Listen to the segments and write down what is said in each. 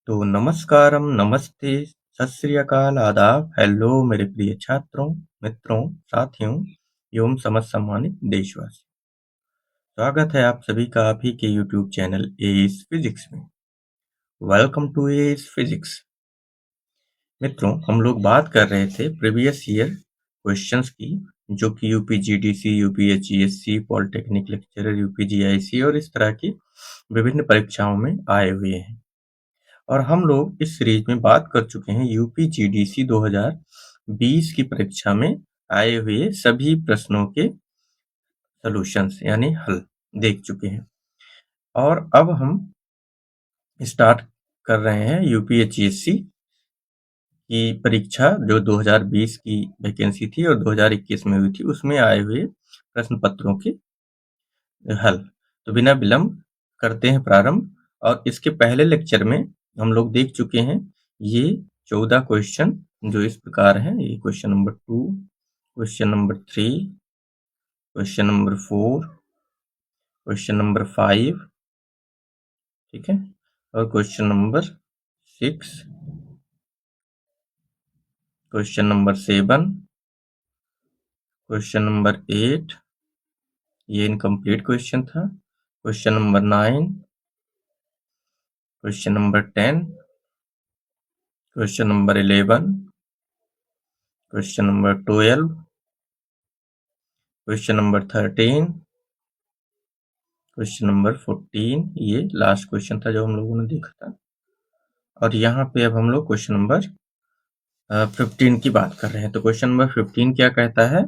तो नमस्कारम, नमस्ते, सत श्री अकाल, आदाब, हेलो मेरे प्रिय छात्रों, मित्रों, साथियों एवं समस्त सम्मानित देशवासी। स्वागत है आप सभी का आप ही के YouTube चैनल एस फिजिक्स में। Welcome to S physics. मित्रों, हम लोग बात कर रहे थे प्रीवियस ईयर क्वेश्चंस की, जो कि यूपीजीडीसी, यूपीएचईएससी, पॉलिटेक्निक लेक्चरर, यूपीजीआईसी और इस तरह की विभिन्न परीक्षाओं में आए हुए हैं। और हम लोग इस सीरीज में बात कर चुके हैं यूपीजीडीसी 2020 की परीक्षा में आए हुए सभी प्रश्नों के सॉल्यूशंस यानी हल देख चुके हैं। और अब हम स्टार्ट कर रहे हैं यूपीएचईएससी की परीक्षा, जो 2020 की वैकेंसी थी और 2021 में हुई थी, उसमें आए हुए प्रश्न पत्रों के हल। तो बिना विलंब करते हैं प्रारंभ। और इसके पहले लेक्चर में हम लोग देख चुके हैं ये 14 क्वेश्चन, जो इस प्रकार हैं। ये question number 2, question number 3, question number 4, question number 5, ठीक है, और question number 6, question number 7, question number 8, ये इनकम्प्लीट क्वेश्चन था, question number 9, question number 10, question number 11, question number 12, question number 13, question number 14, ये लास्ट क्वेश्चन था जो हम लोगों ने देखा था। और यहाँ पे अब हम लोग क्वेश्चन नंबर 15 की बात कर रहे हैं। तो क्वेश्चन नंबर 15 क्या कहता है?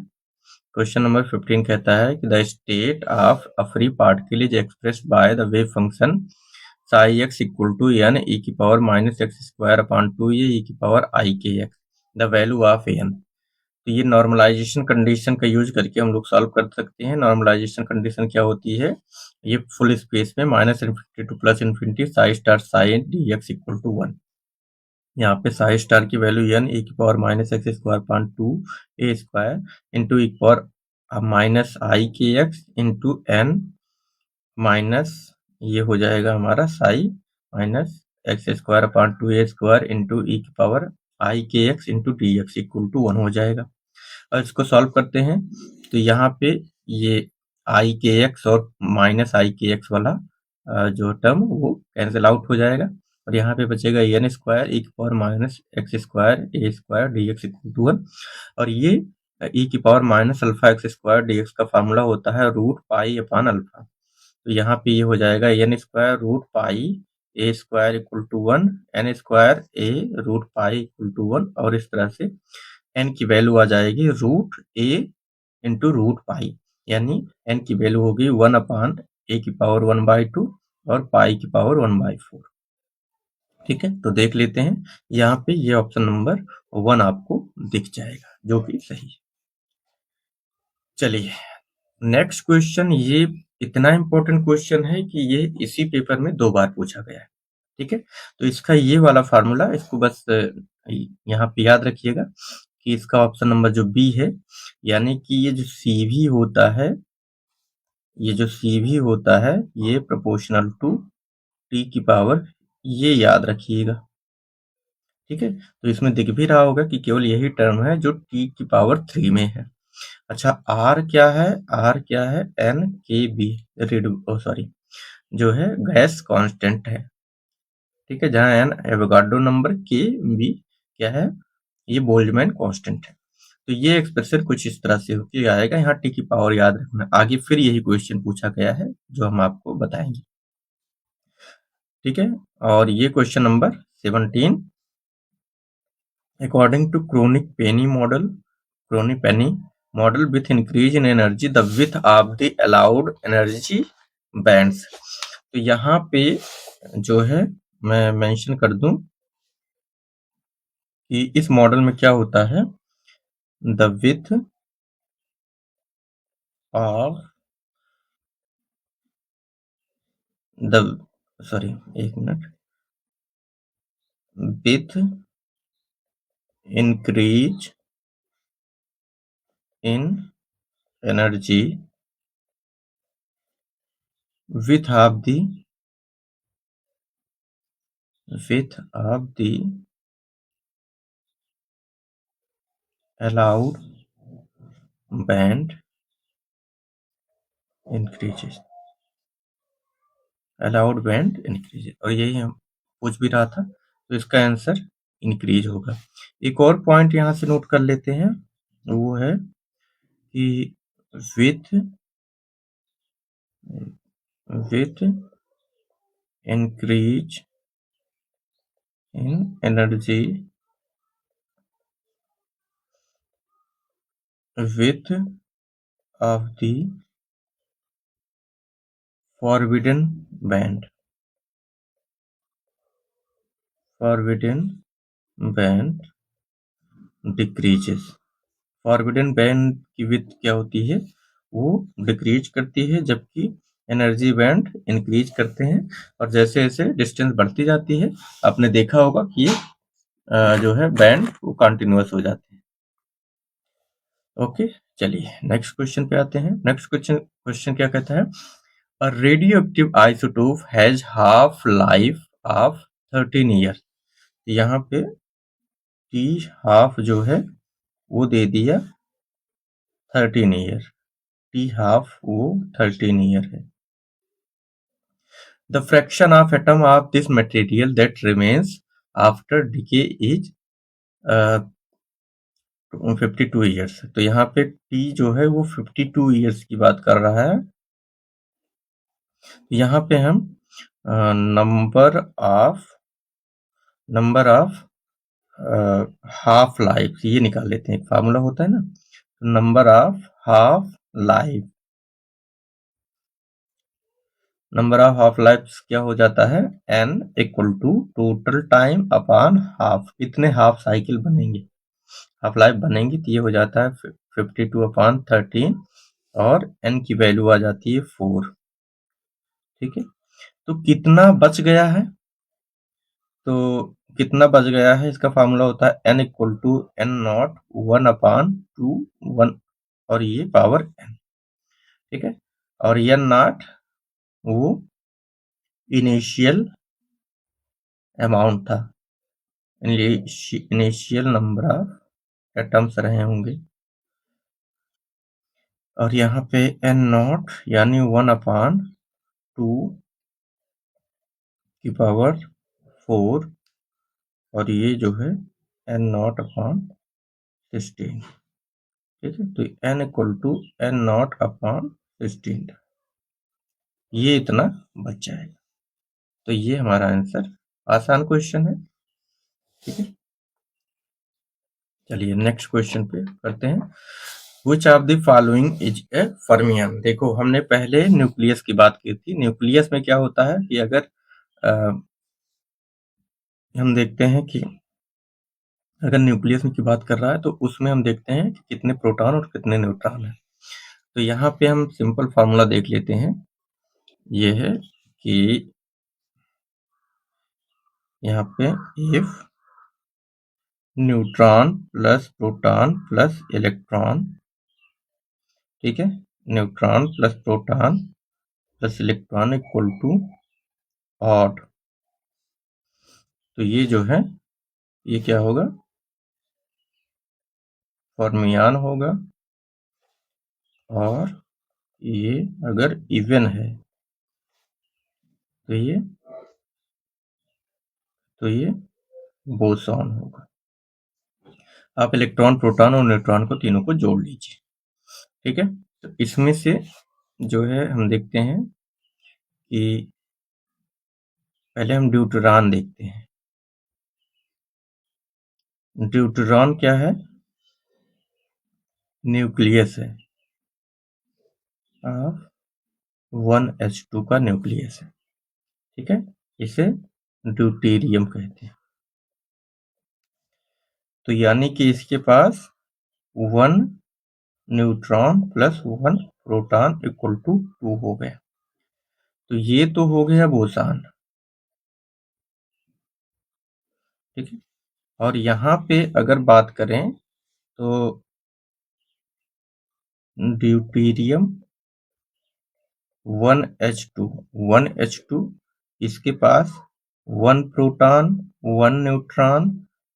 क्वेश्चन नंबर 15 कहता है कि the state of a free particle is expressed by the wave function psi x equal to n e की power minus X square upon 2a e की power i k x, the value of n। तो ये normalisation condition का use करके हम लोग solve कर सकते हैं। नॉर्मलाइजेशन कंडीशन क्या होती है? ये फुल स्पेस में minus infinity to plus infinity psi star psi D X equal to 1। यहाँ पे साई स्टार की वैल्यू n e की power minus X square upon 2a square into e की power minus I K X into n minus, ये हो जाएगा हमारा psi minus X square upon 2a square into e की power I K X into D X equal to 1 हो जाएगा। और इसको सॉल्व करते हैं तो यहाँ पे ये आई के एक्स और माइनस आई के एक्स वाला जो टर्म वो कैंसिल आउट हो जाएगा। और यहाँ पे बचेगा एन स्क्वायर ई की power minus X square A square D X equal to 1। और ये ई की power minus alpha X square D X का फार्मूला होता है रूट पाई अपान अल्फा। तो यहाँ पे ये हो जाएगा N square root pi A square equal to 1, N square A root pi equal to 1। और इस तरह से एन की वैल्यू आ जाएगी रूट ए इंटू रूट पाई, यानी एन की वैल्यू होगी 1 अपान ए की पावर 1/2 और पाई की पावर 1/4। ठीक है, तो देख लेते हैं। यहाँ पे ये ऑप्शन नंबर 1 आपको दिख जाएगा, जो कि सही है। चलिए नेक्स्ट क्वेश्चन, ये इतना इंपॉर्टेंट क्वेश्चन है कि ये इसी पेपर में 2 बार पूछा गया है। ठीक है, तो इसका ये वाला फार्मूला, इसको बस यहाँ पे याद रखिएगा कि इसका ऑप्शन नंबर जो बी है, यानी कि ये जो CV होता है, ये जो CV होता है ये प्रोपोर्शनल टू टी की पावर, ये याद रखिएगा। ठीक है, तो इसमें दिख भी रहा होगा कि केवल यही टर्म है जो टी की पावर 3 में है। अच्छा, आर क्या है? आर क्या है? एन के बी सॉरी, जो है गैस कांस्टेंट है। ठीक है, जहां एन एवोगाड्रो नंबर, के बी क्या है? ये बोल्ट्जमैन कांस्टेंट है। तो ये एक्सप्रेशन कुछ इस तरह से होके आएगा। यहाँ टी की पावर याद रखना, आगे फिर यही क्वेश्चन पूछा गया है जो हम आपको बताएंगे। ठीक है, और ये question number 17, according to Kronig Penney model with increase in energy the width of the allowed energy bands. तो यहाँ पे जो है मैं मेंशन कर दूं कि इस मॉडल में क्या होता है, the width of the sorry एक minute, with increase in energy with half the width of the allowed band increases, allowed band increase, और यही हम पूछ भी रहा था, तो इसका आंसर इंक्रीज होगा। एक और पॉइंट यहाँ से नोट कर लेते हैं, वो है कि with increase in energy with of the forbidden band decreases, forbidden band की विड्थ क्या होती है, वो डिक्रीज करती है, जबकि एनर्जी बैंड इंक्रीज करते हैं। और जैसे जैसे डिस्टेंस बढ़ती जाती है, आपने देखा होगा कि ये जो है बैंड वो कंटिन्यूअस हो जाते हैं। ओके, चलिए नेक्स्ट क्वेश्चन पे आते हैं। नेक्स्ट क्वेश्चन क्या कहता है, a radioactive isotope has half life of 13 year. यहाँ पे टी हाफ जो है वो दे दिया 13 ईयर, टी हाफ वो 13 ईयर है। The fraction of atom of this material that remains after decay is 52 years. तो यहाँ पे टी जो है वो 52 ईयर्स की बात कर रहा है। यहाँ पे हम नंबर ऑफ हाफ लाइफ ये निकाल लेते हैं, एक फार्मूला होता है ना, number of half life, number of half life क्या हो जाता है, n equal to total time upon half, कितने हाफ साइकिल बनेंगे, हाफ लाइफ बनेंगी, तो ये हो जाता है 52/13 और n की वैल्यू आ जाती है 4। ठीक है, तो कितना बच गया है, तो कितना बच गया है इसका फार्मूला होता है n equal to n naught 1/2 1 और ये पावर n। ठीक है, और n नॉट वो इनिशियल अमाउंट था, इनिशियल नंबर ऑफ एटम्स रहे होंगे, और यहाँ पे n नॉट यानी 1/2 की पावर 4 और ये जो है n नॉट अपॉन 16। ठीक है, तो n equal to n naught upon 16, ये इतना बच जाएगा। तो ये हमारा आंसर, आसान क्वेश्चन है। ठीक है, चलिए नेक्स्ट क्वेश्चन पे करते हैं। Which of the following is a fermion? देखो हमने पहले न्यूक्लियस की बात की थी। न्यूक्लियस में क्या होता है कि अगर हम देखते हैं कि अगर न्यूक्लियस की बात कर रहा है तो उसमें हम देखते हैं कि कितने प्रोटॉन और कितने न्यूट्रॉन है। तो यहाँ पे हम सिंपल फार्मूला देख लेते हैं, ये है कि यहाँ पे if neutron plus proton plus electron, ठीक है, neutron plus proton plus electron equal to odd, तो ये जो है ये क्या होगा, फर्मियान होगा। और ये अगर इवन है तो ये बोसॉन होगा। आप इलेक्ट्रॉन प्रोटॉन और न्यूट्रॉन को तीनों को जोड़ लीजिए। ठीक है, तो इसमें से जो है हम देखते हैं कि पहले हम ड्यूटरान देखते हैं। ड्यूटरान क्या है, न्यूक्लियस है, ऑफ 1s2 का न्यूक्लियस है। ठीक है, इसे ड्यूटेरियम कहते हैं। तो यानी कि इसके पास 1 neutron plus 1 proton equal to 2 हो गया। तो ये तो हो गया बोसान। ठीक है, और यहाँ पे अगर बात करें तो ड्यूटेरियम 1h2 इसके पास 1 प्रोटॉन 1 न्यूट्रॉन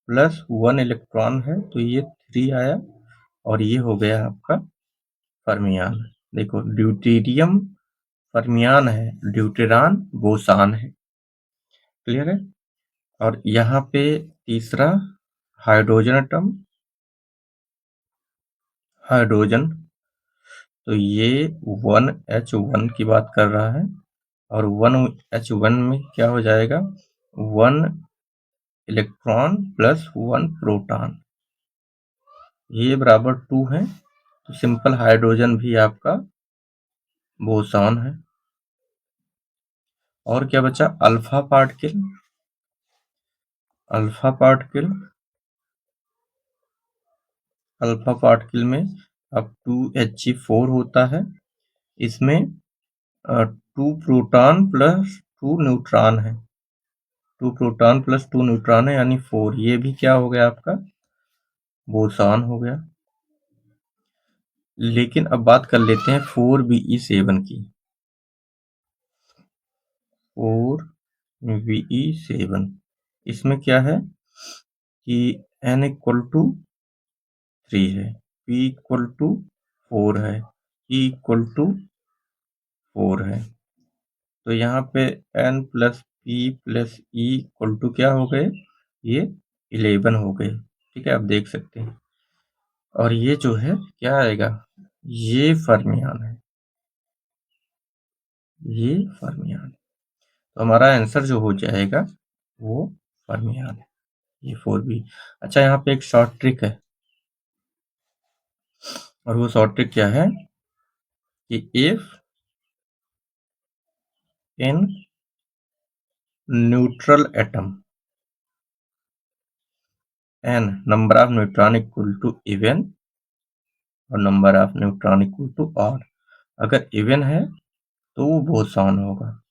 प्लस 1 इलेक्ट्रॉन है, तो ये 3 आया और ये हो गया आपका फर्मियान। देखो ड्यूटेरियम फर्मियान है, ड्यूटेरॉन बोसान है। क्लियर है। और यहाँ पे तीसरा हाइड्रोजन एटम, हाइड्रोजन, तो ये 1H1 की बात कर रहा है और 1H1 में क्या हो जाएगा, 1 इलेक्ट्रॉन प्लस 1 प्रोटॉन, ये बराबर 2 है, तो सिंपल हाइड्रोजन भी आपका बोसॉन है। और क्या बचा, alpha particle. Alpha particle, alpha particle में अब 2He4 होता है, इसमें 2 प्रोटॉन प्लस 2 न्यूट्रॉन है, 2 प्रोटॉन प्लस 2 न्यूट्रॉन है यानी 4, ये भी क्या हो गया आपका बोसॉन हो गया। लेकिन अब बात कर लेते हैं 4Be7 की। 4Be7 इसमें क्या है कि N इक्वल टू 3 है, P इक्वल टू 4 है, E इक्वल टू 4 है, तो यहाँ पे N plus P plus E equal to क्या हो गए, ये 11 हो गए। ठीक है, आप देख सकते हैं। और ये जो है क्या आएगा, ये फर्मियान है, ये फर्मियान है। तो हमारा आंसर जो हो जाएगा वो फर्मियान है, ये 4B। अच्छा, यहाँ पे एक शॉर्ट ट्रिक है, और वो शॉर्ट ट्रिक क्या है कि if in neutral atom n number of neutron equal to even और number of neutron equal to odd, अगर इवन है तो वो बोसॉन होगा,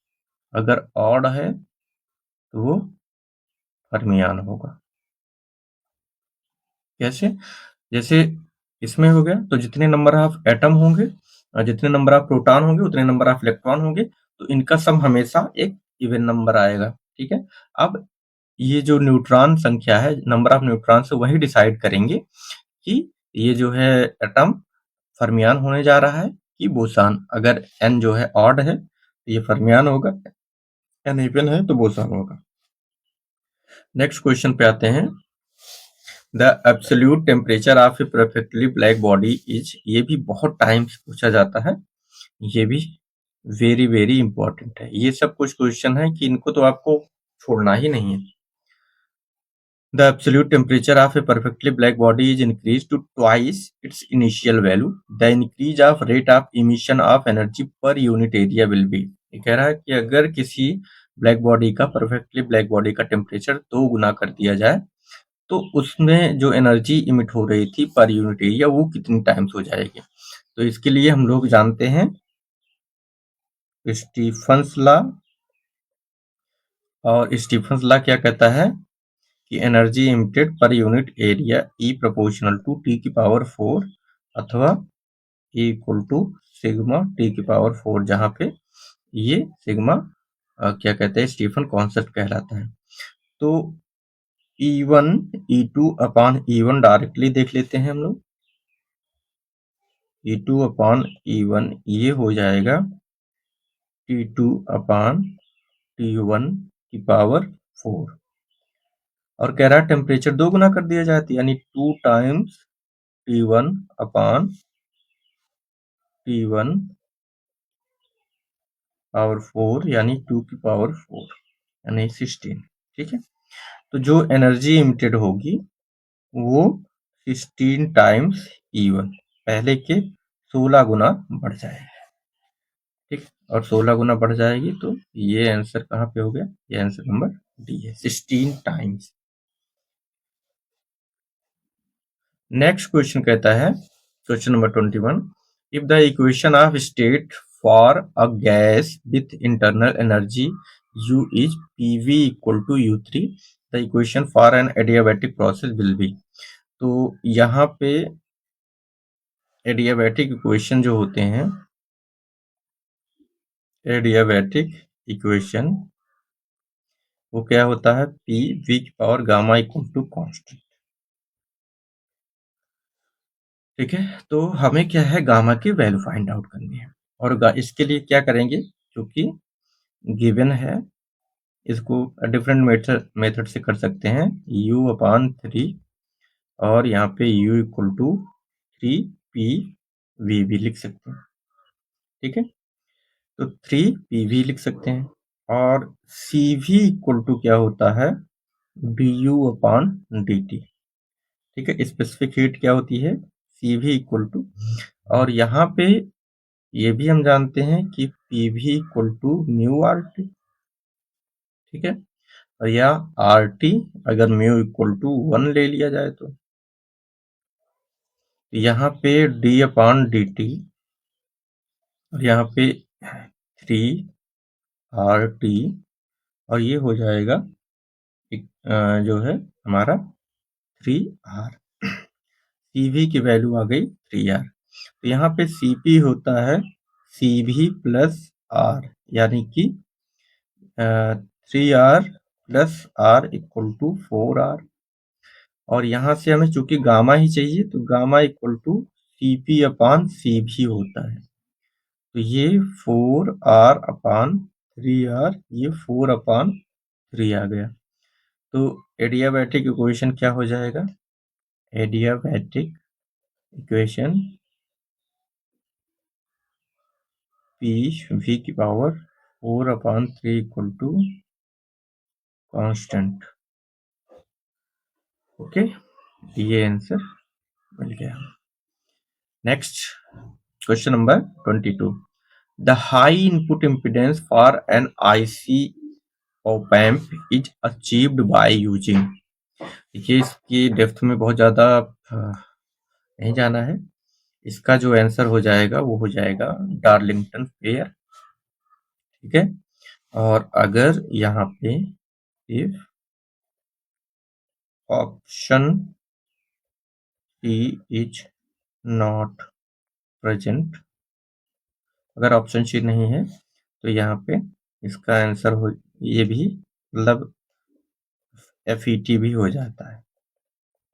अगर ऑड है तो वो फर्मियान होगा। कैसे, जैसे इसमें हो गया, तो जितने नंबर ऑफ एटम होंगे और जितने नंबर ऑफ प्रोटॉन होंगे उतने नंबर ऑफ इलेक्ट्रॉन होंगे, तो इनका सम हमेशा एक इवन नंबर आएगा। ठीक है, अब ये जो न्यूट्रॉन संख्या है, नंबर ऑफ न्यूट्रॉन से वही डिसाइड करेंगे कि ये जो है एटम फर्मियान होने जा रहा है कि बोसान। अगर n जो है ऑड है तो ये फर्मियान होगा, n इवन है तो बोसान होगा। नेक्स्ट क्वेश्चन पे आते हैं। The absolute temperature of A perfectly black body is, ये भी बहुत टाइम से पूछा जाता है, ये भी वेरी वेरी इंपॉर्टेंट है। ये सब कुछ क्वेश्चन है कि इनको तो आपको छोड़ना ही नहीं है। The absolute temperature of a perfectly black body is increased to twice its initial value. The increase of rate of emission of energy per unit area will be. ये कह रहा है कि अगर किसी ब्लैक बॉडी का, परफेक्टली ब्लैक बॉडी का temperature 2 गुना कर दिया जाए तो उसमें जो एनर्जी इमिट हो रही थी पर यूनिट एरिया वो कितनी टाइम्स हो जाएगी। तो इसके लिए हम लोग जानते हैं स्टीफन्स लॉ, और स्टीफन्स लॉ क्या कहता है कि energy emitted per unit area E proportional to T की पावर 4 अथवा E equal to sigma T की पावर 4, जहाँ पे ये सिग्मा क्या कहते हैं स्टीफन कॉन्सेप्ट कहलाता है। तो E1 E2 upon E1 directly देख लेते हैं हम लोग। E2 अपॉन E1 ये हो जाएगा T2 अपॉन T1 की पावर 4, और कह रहा है टेम्परेचर 2 गुना कर दिया जाए, यानी 2 times T1 upon T1 power 4 यानी 2 की पावर 4 यानी 16। ठीक है, तो जो एनर्जी इमिटेड होगी वो 16 टाइम्स E1, पहले के 16 गुना बढ़ जाएगा। ठीक, और 16 गुना बढ़ जाएगी तो ये आंसर कहाँ पे हो गया, ये आंसर नंबर डी है, 16 टाइम्स। नेक्स्ट क्वेश्चन कहता है, question number 21, if the equation of state for a gas with internal energy U is PV equal to U3, the equation for an adiabatic process will be। तो यहाँ पे adiabatic equation जो होते हैं, adiabatic equation वो क्या होता है, पी वी की power gamma equal to constant. ठीक है, तो हमें क्या है, गामा की वैल्यू फाइंड आउट करनी है। और इसके लिए क्या करेंगे, क्योंकि गिवन है, इसको डिफरेंट मेथड से कर सकते हैं। u/3 और यहाँ पे u इक्वल टू 3pv भी लिख सकते हैं। ठीक है, तो 3pv लिख सकते हैं। और cv इक्वल टू क्या होता है, du/dt। ठीक है, स्पेसिफिक हीट क्या होती है, cv इक्वल टू, और यहाँ पे ये भी हम जानते हैं कि pv equal to mu RT। ठीक है, और या RT अगर म्यू इक्वल टू 1 ले लिया जाए तो यहाँ पे d/dt और यहाँ पे 3RT, और ये हो जाएगा जो है हमारा 3R। CV की वैल्यू आ गई 3R। तो यहाँ पे CP होता है CV प्लस R, यानी कि 3R plus R equal to 4R। और यहाँ से हमें चूंकि गामा ही चाहिए, तो गामा इक्वल टू CP/CV होता है। तो ये 4R/3R, ये 4/3 आ गया। तो एडियाबैटिक इक्वेशन क्या हो जाएगा, एडियाबैटिक इक्वेशन PV की power 4/3 equal to constant. Okay, ये आंसर मिल गया। Next question number 22। The high input impedance for an IC op-amp is achieved by using। देखिए, इसकी डेप्थ में बहुत ज़्यादा नहीं जाना है। इसका जो आंसर हो जाएगा वो हो जाएगा डार्लिंगटन पेयर। ठीक है, और अगर यहाँ पे if option C is not present, अगर ऑप्शन सी नहीं है तो यहाँ पे इसका आंसर हो, ये भी मतलब FET भी हो जाता है।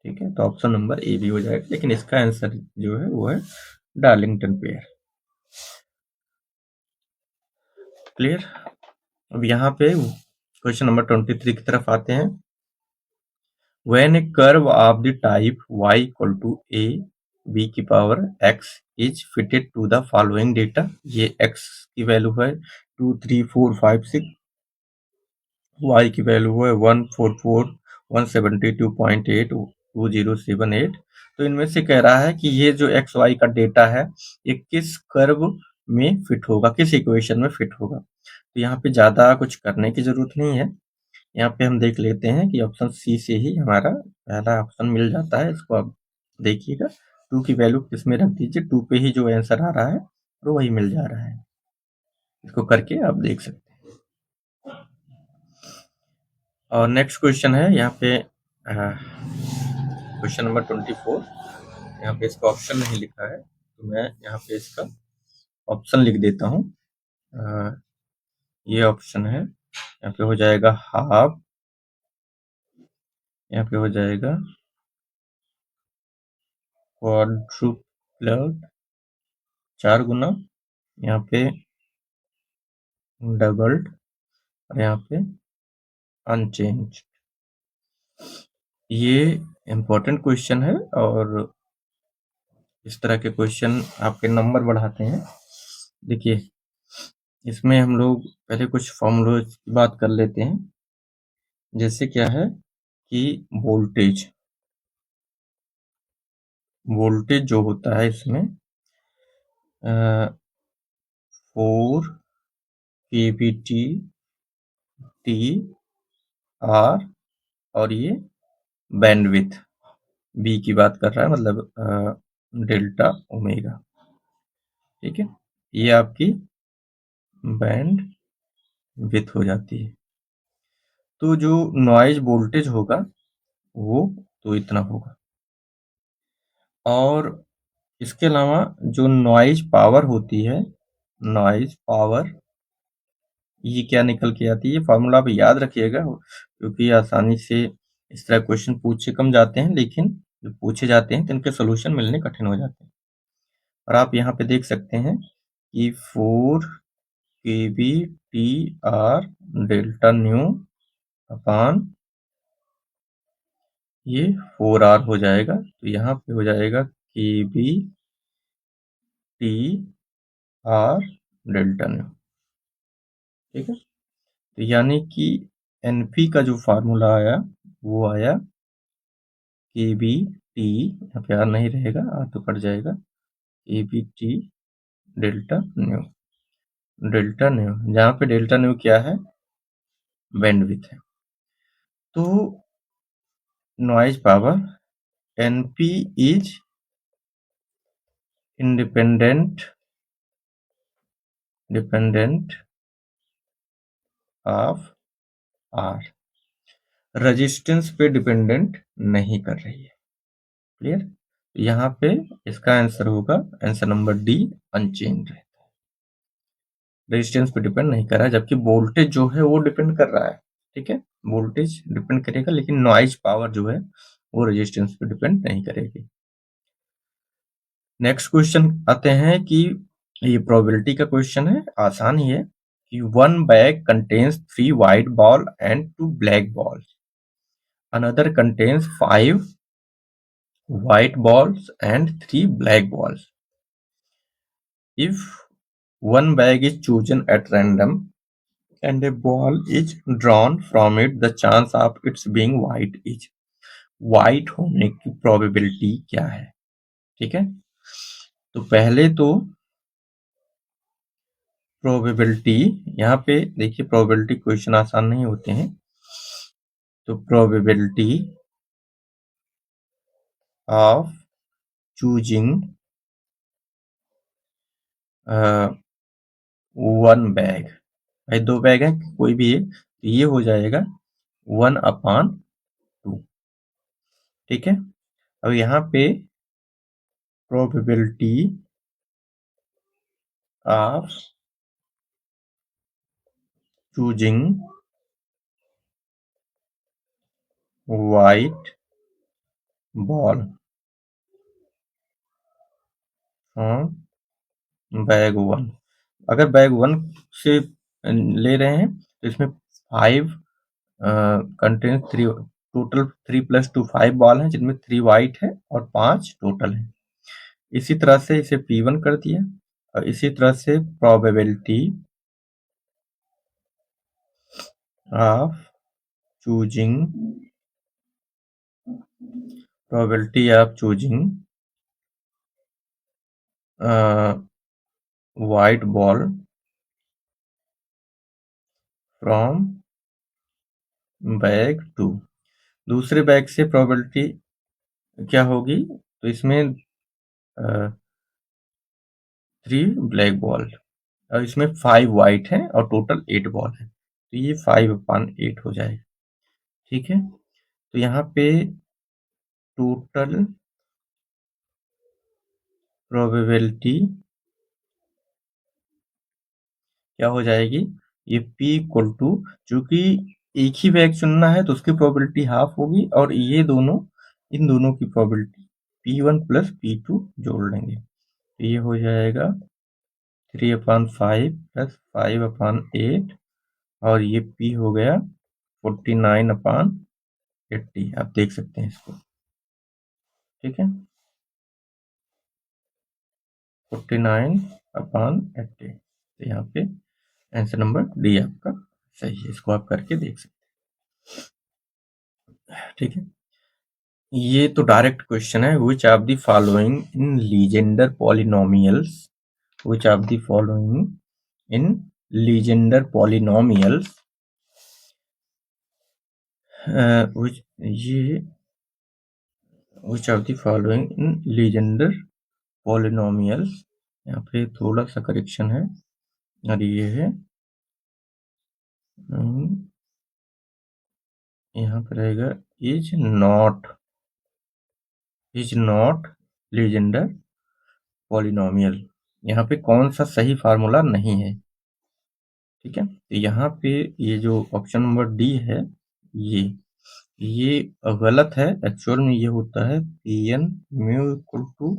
ठीक है, तो ऑप्शन नंबर ए भी हो जाएगा, लेकिन इसका आंसर जो है वो है डार्लिंगटन पेयर। क्लियर। अब यहाँ पे क्वेश्चन नंबर 23 की तरफ आते हैं। When a curve of the type y equal to a b की power x is fitted to the following data। ये x की वैल्यू है 2, 3, 4, 5, 6, y की वैल्यू है 144, 172.8, 2078। तो इनमें से कह रहा है कि ये जो एक्स वाई का डेटा है ये किस कर्व में फिट होगा, किस इक्वेशन में फिट होगा। तो यहाँ पे ज़्यादा कुछ करने की ज़रूरत नहीं है। यहाँ पे हम देख लेते हैं कि ऑप्शन सी से ही हमारा पहला ऑप्शन मिल जाता है। इसको आप देखिएगा, 2 की वैल्यू किस में रख दीजिए, 2 पे ही जो आंसर आ रहा है वो वही मिल जा रहा है। इसको करके आप देख सकते हैं। और नेक्स्ट क्वेश्चन है यहाँ पे क्वेश्चन नंबर 24। यहाँ पे इसका ऑप्शन नहीं लिखा है, तो मैं यहाँ पे इसका ऑप्शन लिख देता हूँ। ये ऑप्शन है, यहाँ पे हो जाएगा हाफ, यहाँ पे हो जाएगा क्वाड्रुप्लेट 4 गुना, यहाँ पे डबल्ड, और यहाँ पे अनचेंज। ये इम्पोर्टेंट क्वेश्चन है और इस तरह के क्वेश्चन आपके नंबर बढ़ाते हैं। देखिए, इसमें हम लोग पहले कुछ फॉर्मूले की बात कर लेते हैं। जैसे क्या है कि वोल्टेज जो होता है इसमें 4 kVT TR, और ये बैंडविथ B की बात कर रहा है, मतलब डेल्टा ओमेगा। ठीक है, ये आपकी बैंड विथ हो जाती है। तो जो नॉइज वोल्टेज होगा वो तो इतना होगा, और इसके अलावा जो नॉइज पावर होती है, नॉइज पावर ये क्या निकल के आती है, ये फार्मूला आप याद रखिएगा, क्योंकि आसानी से इस तरह क्वेश्चन पूछे कम जाते हैं, लेकिन जो पूछे जाते हैं तो इनके सोल्यूशन मिलने कठिन हो जाते हैं। और आप यहाँ पे देख सकते हैं कि 4 केबी टी आर डेल्टा न्यू अपान ये 4R हो जाएगा, तो यहाँ पे हो जाएगा KB T R delta nu. ठीक है, तो यानी कि एनपी का जो फार्मूला आया वो आया केबी टी, यहाँ पे आर नहीं रहेगा, आर तो कट जाएगा, KB T delta nu. Delta nu, जहाँ पे डेल्टा न्यू क्या है, बैंडविड्थ है। तो noise power NP is independent of R, resistance पे डिपेंडेंट नहीं कर रही है। क्लियर, यहाँ पे इसका आंसर होगा आंसर नंबर डी, अनचेंज है, रेजिस्टेंस पे डिपेंड नहीं कर रहा है, जबकि वोल्टेज जो है वो डिपेंड कर रहा है। ठीक है, वोल्टेज डिपेंड करेगा, लेकिन नॉइज पावर जो है वो रेजिस्टेंस पे डिपेंड नहीं करेगी। नेक्स्ट क्वेश्चन आते हैं कि ये प्रोबेबिलिटी का क्वेश्चन है, आसान ही है कि 1 bag contains 3 white ball and 2 black ball, another contains 5 white balls and 3 black balls. If one bag is chosen at random and a ball is drawn from it, the chance of its being white is, white होने की probability क्या है? ठीक है, तो पहले तो probability, यहाँ पे देखिए probability क्वेश्चन आसान नहीं होते हैं, तो probability of choosing one bag, भाई 2 बैग है कोई भी है, तो ये हो जाएगा 1/2। ठीक है, अब यहाँ पे probability of choosing white ball from bag 1, अगर बैग 1 से ले रहे हैं तो इसमें 5 कंटेन 3, टोटल 3 + 2 5 बॉल हैं, जिनमें 3 वाइट है और 5 टोटल है। इसी तरह से इसे P1 कर दिया, और इसी तरह से probability of choosing white ball from bag 2, दूसरे बैग से प्रोबेबिलिटी क्या होगी, तो इसमें 3 ब्लैक बॉल और इसमें 5 वाइट है और टोटल 8 बॉल है, तो ये 5/8 हो जाएगा। ठीक है, तो यहाँ पे टोटल प्रोबेबिलिटी क्या हो जाएगी, ये P इक्वल टू, चूंकि एक ही बैग चुनना है तो उसकी प्रोबेबिलिटी हाफ होगी, और ये दोनों, इन दोनों की प्रोबेबिलिटी P1 + P2 जोड़ लेंगे, तो ये हो जाएगा 3/5 + 5/8, और ये P हो गया 49/80, आप देख सकते हैं इसको। ठीक है, 49/80, तो यहाँ पे आंसर नंबर डी आपका सही है, इसको आप करके देख सकते हैं। ठीक है, ये तो डायरेक्ट क्वेश्चन है, which of the following in Legender polynomials, which of the following in Legender polynomials, which ये which of the following in legendary polynomials, यहाँ पे थोड़ा सा करेक्शन है, और ये है यहाँ पे रहेगा इज नॉट legendary polynomial, यहाँ पे कौन सा सही फार्मूला नहीं है। ठीक है। तो यहाँ पे ये जो ऑप्शन नंबर डी है ये गलत है। एक्चुअल में ये होता है pn mu equal to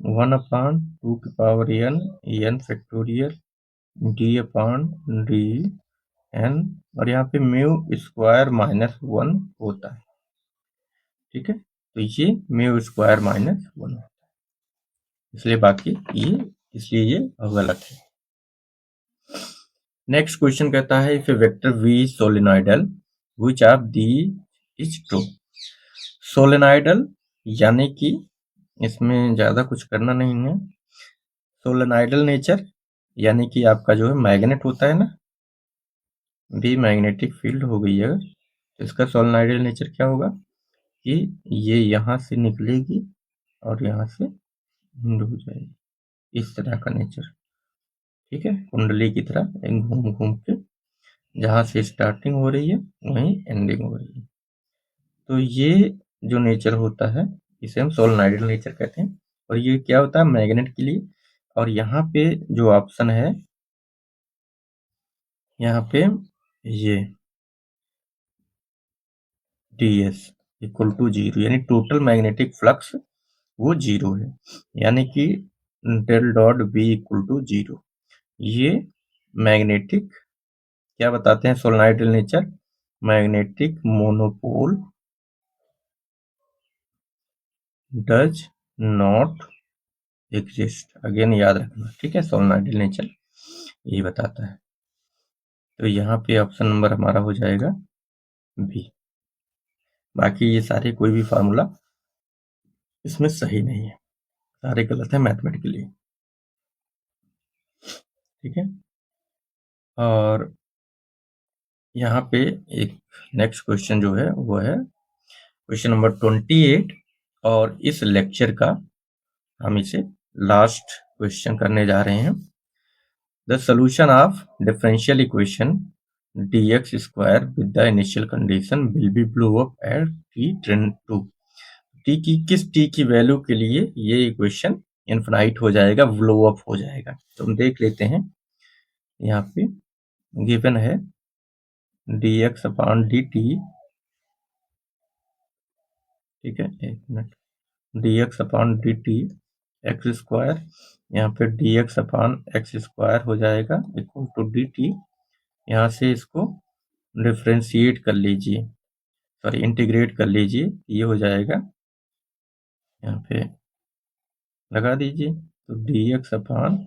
1/2 n factorial d upon D n, और यहाँ पे म्यू स्क्वायर -1 होता है। ठीक है, तो ये म्यू स्क्वायर -1 होता है, इसलिए बाकी इसलिए ये गलत है। नेक्स्ट क्वेश्चन कहता है if A vector v solenoidal which of the is true. Solenoidal यानी कि इसमें ज्यादा कुछ करना नहीं है। सोलेनोइडल नेचर यानी कि आपका जो है मैग्नेट होता है ना, भी मैग्नेटिक फील्ड हो गई अगर, तो इसका सोलेनोइडल नेचर क्या होगा कि ये यहाँ से निकलेगी और यहाँ से हिंड हो जाएगी, इस तरह का नेचर। ठीक है, कुंडली की तरह एक घूम घूम के जहां से स्टार्टिंग हो रही है वहीं एंडिंग हो रही है। तो ये जो नेचर होता है इसे हम सोलेनोइडल नेचर कहते हैं, और ये क्या होता है मैग्नेट के लिए। और यहाँ पे जो ऑप्शन है, यहाँ पे ये ds इक्वल टू 0 यानी टोटल मैग्नेटिक फ्लक्स वो 0 है, यानी कि del dot b equal to 0। ये मैग्नेटिक क्या बताते हैं solenoidal nature, magnetic monopole does not exist. Again याद रखना, ठीक है, सोलेनोइडल नेचर यही बताता है। तो यहाँ पे ऑप्शन नंबर हमारा हो जाएगा बी। बाकी ये सारे कोई भी फार्मूला इसमें सही नहीं है, सारे गलत है मैथमेटिकली। ठीक है, और यहाँ पे एक नेक्स्ट क्वेश्चन जो है वो है क्वेश्चन नंबर 28, और इस लेक्चर का हम इसे लास्ट क्वेश्चन करने जा रहे हैं। The solution of differential equation dx square with the initial condition will be blow up at t tend to. t की किस t की वैल्यू के लिए ये इक्वेशन इनफिनाइट हो जाएगा, ब्लो अप हो जाएगा। तो हम देख लेते हैं, यहाँ पे गिवन है dx अपॉन dt, ठीक है, एक minute, dx upon dt x square, यहाँ पे dx अपॉन एक्स स्क्वायर हो जाएगा इक्वल टू dt। यहाँ से इसको डिफ्रेंशिएट कर लीजिए, सॉरी इंटीग्रेट कर लीजिए, ये हो जाएगा, यहाँ पे लगा दीजिए, तो dx अपॉन,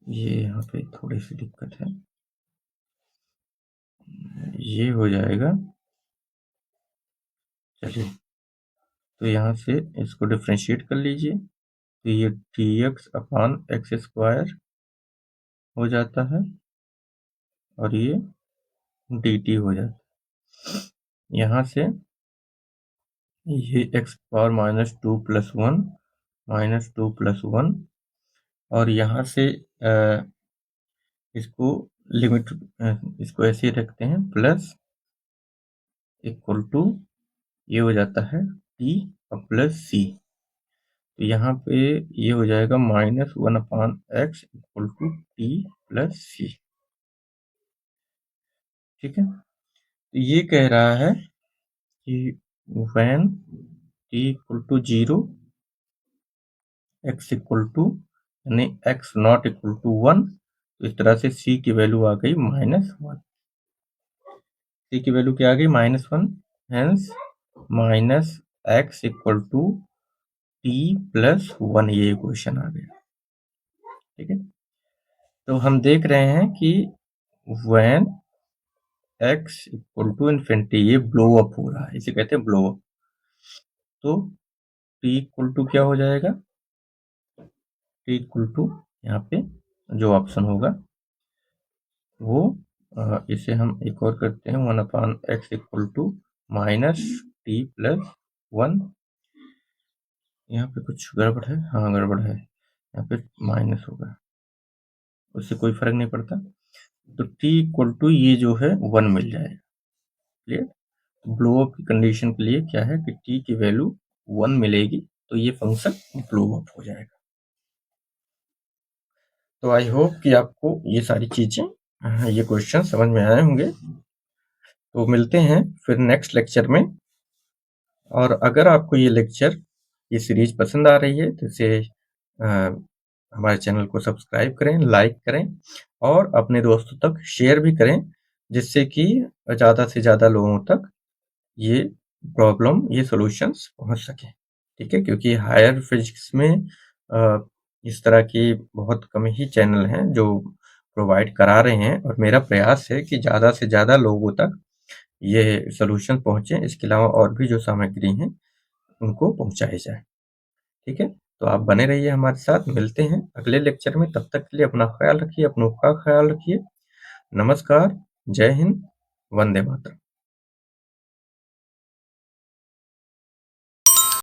ये यहाँ पे थोड़ी सी दिक्कत है, ये हो जाएगा, चलिए, तो यहाँ से इसको डिफ्रेंशिएट कर लीजिए, तो ये dx अपॉन एक्स स्क्वायर हो जाता है और ये dt हो जाता है। यहाँ से ये x पावर -2 + 1 -2 + 1, और यहाँ से इसको लिमिट, इसको ऐसे ही रखते हैं, प्लस इक्वल टू ये हो जाता है t और प्लस c। तो यहाँ पे ये हो जाएगा -1/x equal to t plus c। ठीक है, तो ये कह रहा है कि when t equal to 0, x equal to यानी x नॉट इक्वल टू 1, तो इस तरह से c की वैल्यू आ गई -1। c की वैल्यू क्या आ गई -1, hence -x equal to t plus 1, ये इक्वेशन आ गया। ठीक है, तो हम देख रहे हैं कि when x equal to infinity, ये ब्लो अप हो रहा है, इसे कहते हैं ब्लो अप। तो t इक्वल टू क्या हो जाएगा, t इक्वल टू यहाँ पे जो ऑप्शन होगा वो इसे हम एक और करते हैं, 1/x equal to -t plus 1। यहाँ पे कुछ गड़बड़ है, हाँ गड़बड़ है, यहाँ पे माइनस होगा, उससे कोई फर्क नहीं पड़ता। तो t इक्वल टू ये जो है 1 मिल जाएगा। क्लियर, ब्लो अप की कंडीशन के लिए क्या है कि t की वैल्यू 1 मिलेगी, तो ये फंक्शन ब्लो अप हो जाएगा। तो आई होप कि आपको ये सारी चीजें ये क्वेश्चन समझ में आए होंगे। तो मिलते हैं फिर नेक्स्ट लेक्चर में। और अगर आपको ये लेक्चर, ये सीरीज पसंद आ रही है तो इसे हमारे चैनल को सब्सक्राइब करें, लाइक करें और अपने दोस्तों तक शेयर भी करें, जिससे कि ज़्यादा से ज़्यादा लोगों तक ये प्रॉब्लम, ये सॉल्यूशंस पहुंच सके। ठीक है, क्योंकि हायर फिजिक्स में इस तरह की बहुत कम ही चैनल हैं जो प्रोवाइड करा रहे हैं, और मेरा प्रयास है कि ज़्यादा से ज़्यादा लोगों तक ये सॉल्यूशन पहुंचे। इसके अलावा और भी जो सामग्री हैं उनको पहुंचाई जाए। ठीक है, तो आप बने रहिए हमारे साथ। मिलते हैं अगले लेक्चर में। तब तक के लिए अपना ख्याल रखिए, अपनों का ख्याल रखिए। नमस्कार, जय हिंद, वंदे मातरम।